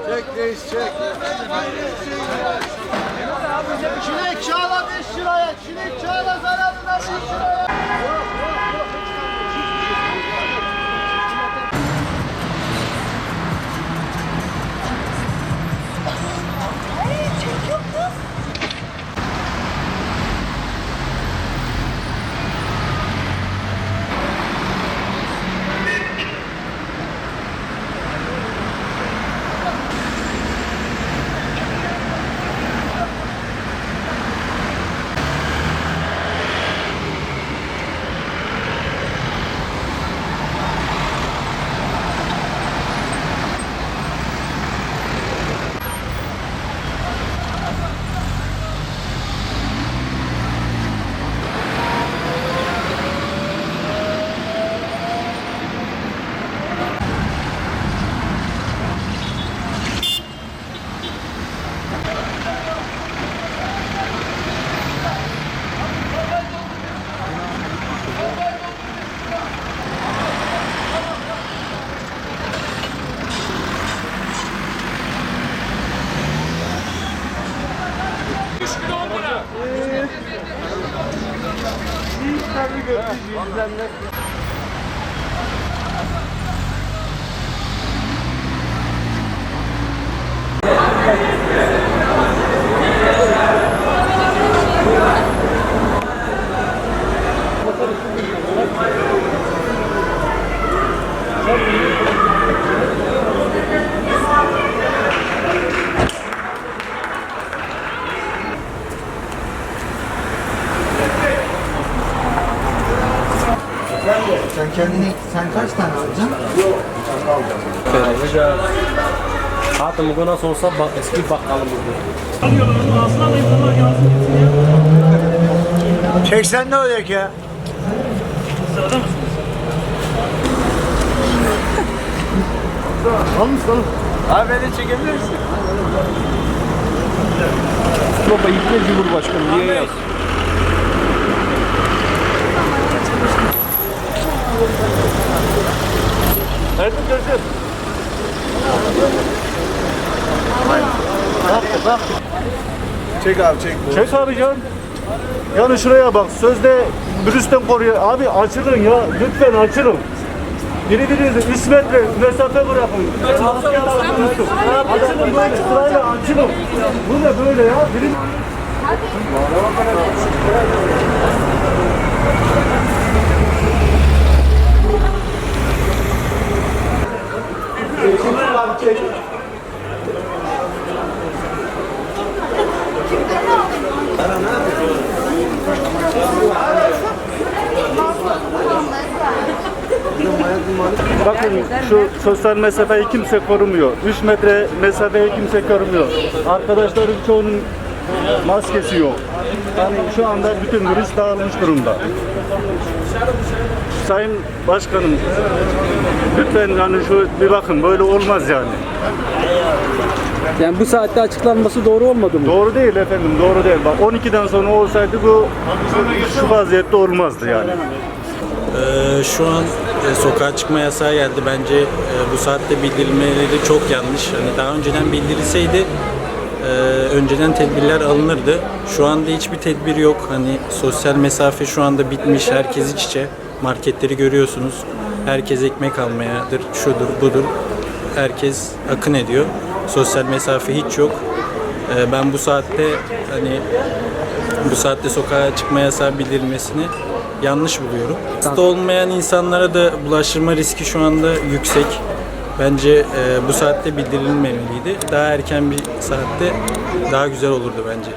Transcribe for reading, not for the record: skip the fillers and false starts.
Çek reis çek. Çilek çağla 5 liraya. Çilek çağla zararına 5 liraya. Sen kaç tane alacaksın? Hatım bu nasıl olsa bak, eski bakkalımız bu. 80 ne olacak ya? Abi beni çekebilir misin? Baba İlker Cumhurbaşkanı diye yaz. Nerede göreceğiz? Çek abi çek. Çek abi can. Yani şuraya bak. Sözde virüsten koruyor. Abi açılın ya. Lütfen açılın. Birbirinize 3 metre mesafe bırakın. Maske alın. Açılın böyle sırayla açılın. Bu ne böyle ya? Bakın şu sosyal mesafeyi kimse korumuyor. 3 metre mesafeyi kimse korumuyor. Arkadaşların çoğunun maskesi yok. Yani şu anda bütün virüs dağılmış durumda. Sayın Başkanım, lütfen yani şu bir bakın, böyle olmaz yani. Yani bu saatte açıklanması doğru olmadı mı? Doğru değil efendim, doğru değil. Bak 12'den sonra olsaydı bu şu vaziyette olmazdı yani. Şu an sokağa çıkma yasağı geldi. Bence bu saatte bildirilmeleri çok yanlış. Hani daha önceden bildirilseydi önceden tedbirler alınırdı. Şu anda hiçbir tedbir yok. Hani sosyal mesafe şu anda bitmiş. Herkes iç içe. Marketleri görüyorsunuz. Herkes ekmek almayadır, şudur, budur. Herkes akın ediyor. Sosyal mesafe hiç yok. Ben bu saatte sokağa çıkma yasağı bildirilmesini yanlış buluyorum. Hasta olmayan insanlara da bulaştırma riski şu anda yüksek. Bence bu saatte bildirilmemeliydi. Daha erken bir saatte daha güzel olurdu bence.